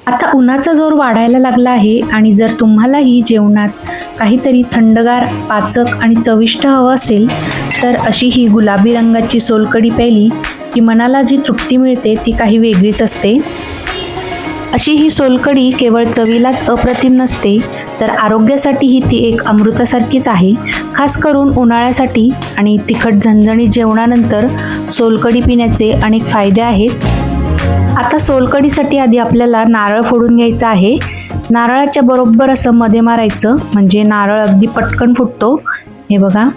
आता उन्हाचा जोर वाढायला लागला आहे आणि जर तुम्हालाही जेवणात काहीतरी थंडगार, पाचक आणि चविष्ट हवं असेल तर अशी ही गुलाबी रंगाची सोलकढी प्यायली की मनाला जी तृप्ती मिळते ती काही वेगळीच असते। अशी ही सोलकढी केवळ चवीलाच अप्रतिम नसते तर आरोग्यासाठीही ती एक अमृतासारखीच आहे। खास करून उन्हाळ्यासाठी आणि तिखट झणझणीत जेवणानंतर सोलकढी पिण्याचे अनेक फायदे आहेत। आता सोलकढीसाठी आधी आपल्याला नारळ फोडून घ्यायचा आहे। नारळाच्या बरोबर असं मध्ये मारायचं म्हणजे नारळ अगदी पटकन फुटतो। हे बघा,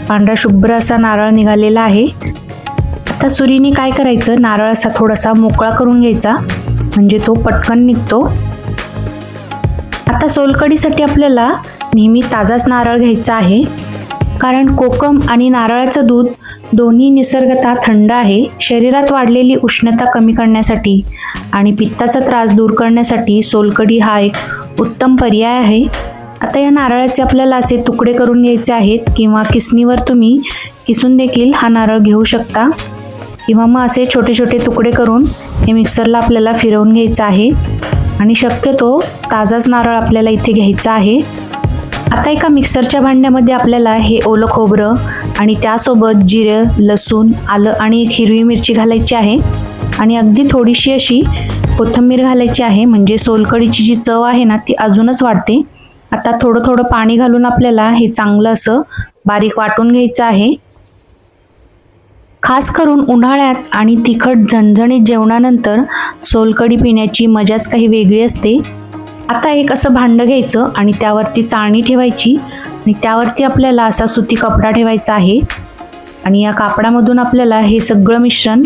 पांढरा शुभ्र असा नारळ निघालेला आहे। आता सुरीने काय करायचं, नारळ असा थोडासा मोकळा करून घ्यायचा म्हणजे तो पटकन निघतो। आता सोलकढीसाठी आपल्याला नेहमी ताजाच नारळ घ्यायचा आहे, कारण कोकम आणि नारळाचं दूध दोन्ही निसर्गतः थंड आहे। शरीरात वाढलेली उष्णता कमी करण्यासाठी आणि पित्ताचा त्रास दूर करण्यासाठी सोलकढी हा एक उत्तम पर्याय आहे। आता या नारळाचे आपल्याला असे तुकडे करून घ्यायचे आहेत किंवा किसणीवर तुम्ही किसून देखील हा नारळ घेऊ शकता किंवा मग असे छोटे छोटे तुकडे करून हे मिक्सरला आपल्याला फिरवून घ्यायचं आहे आणि शक्यतो ताजाच नारळ आपल्याला इथे घ्यायचा आहे। आता एका मिक्सरच्या भांड्यामध्ये आपल्याला हे ओलं खोबरं आणि त्यासोबत जिरे, लसूण, आलं आणि एक हिरवी मिरची घालायची आहे आणि अगदी थोडीशी अशी कोथिंबीर घालायची आहे म्हणजे सोलकढीची जी चव आहे ना ती अजूनच वाढते। आता थोडं थोडं पाणी घालून आपल्याला हे चांगलं असं बारीक वाटून घ्यायचं आहे। खास करून उन्हाळ्यात आणि तिखट झणझणीत जेवणानंतर सोलकढी पिण्याची मजाच काही वेगळी असते। आता एक असं भांडं घ्यायचं आणि त्यावरती चाळणी ठेवायची आणि त्यावरती आपल्याला असा सुती कपडा ठेवायचा आहे आणि या कापडामधून आपल्याला हे सगळं मिश्रण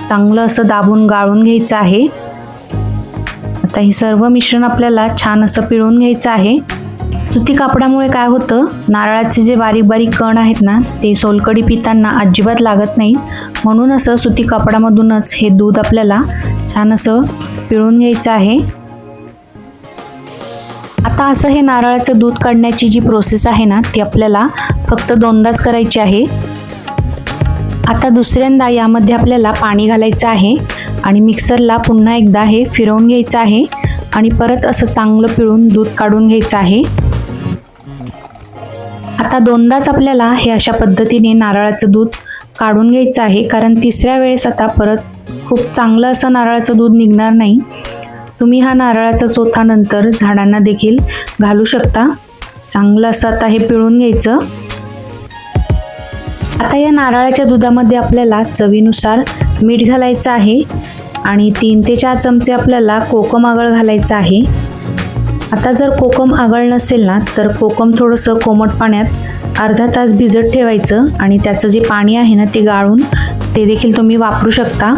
चांगलं असं दाबून गाळून घ्यायचं आहे। आता हे सर्व मिश्रण आपल्याला छान असं पिळून घ्यायचं आहे। सुती कापडामुळे काय होतं, नारळाचे जे बारीक बारीक कण आहेत ना ते सोलकढी पिताना अजिबात लागत नाही, म्हणून असं सुती कापडामधूनच हे दूध आपल्याला छान असं पिळून घ्यायचं आहे। आता असं हे नारळाचं दूध काढण्याची जी प्रोसेस आहे ना ती आपल्याला फक्त दोनदाच करायची आहे। आता दुसऱ्यांदा यामध्ये आपल्याला पाणी घालायचं आहे आणि मिक्सरला पुन्हा एकदा हे फिरवून घ्यायचं आहे आणि परत असं चांगलं पिळून दूध काढून घ्यायचं आहे। आता दोनदाच आपल्याला हे अशा पद्धतीने नारळाचं दूध काढून घ्यायचं आहे, कारण तिसऱ्या वेळेस आता परत खूप चांगलं असं नारळाचं दूध निघणार नाही। तुम्ही हा नारळाचा चोथा नंतर झाडांना देखील घालू शकता। चांगलं असं आता हे पिळून घ्यायचं। आता या नारळाच्या दुधामध्ये आपल्याला चवीनुसार मीठ घालायचं आहे आणि 3 ते 4 चमचे आपल्याला कोकम आगळ घालायचं आहे। आता जर कोकम आगळ नसेल ना तर कोकम थोडंसं कोमट पाण्यात अर्धा तास भिजत ठेवायचं आणि त्याचं जे पाणी आहे ना ते गाळून ते देखील तुम्ही वापरू शकता।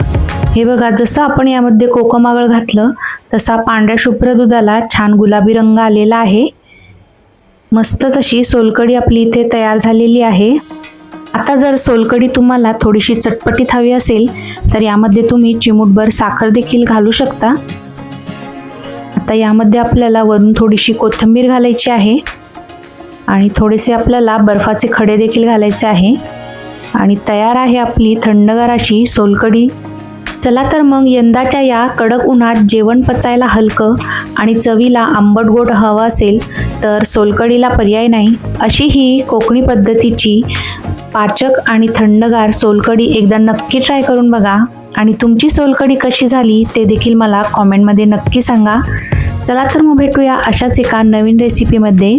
हे बघा, जसं आपण यामध्ये कोकम आगळ घातलं तसा पांढऱ्या शुभ्र दुधाला छान गुलाबी रंग आलेला आहे। मस्तच अशी सोलकढी आपली इथे तयार झालेली आहे। आता जर सोलकढी तुम्हाला थोडीशी चटपटीत हवी असेल तर यामध्ये तुम्ही चिमूटभर साखर देखील घालू शकता। आता यामध्ये आपल्याला वरून थोडीशी कोथिंबीर घालायची आहे आणि थोडेसे आपल्याला बर्फाचे खडे देखील घालायचे आहे आणि तयार आहे आपली थंडगार अशी सोलकढी। चला तर मग यंदाच्या या कडक उन्हात जेवण पचायला हलकं आणि चवीला आंबट गोड हवं असेल तर सोलकढीला पर्याय नाही। अशी ही कोकणी पद्धतीची पाचक आणि थंडगार सोलकढी एकदा नक्की ट्राय करून बघा आणि तुमची सोलकढी कशी झाली ते देखील मला कॉमेंटमध्ये नक्की सांगा। चला तर मग भेटूया अशाच एका नवीन रेसिपीमध्ये।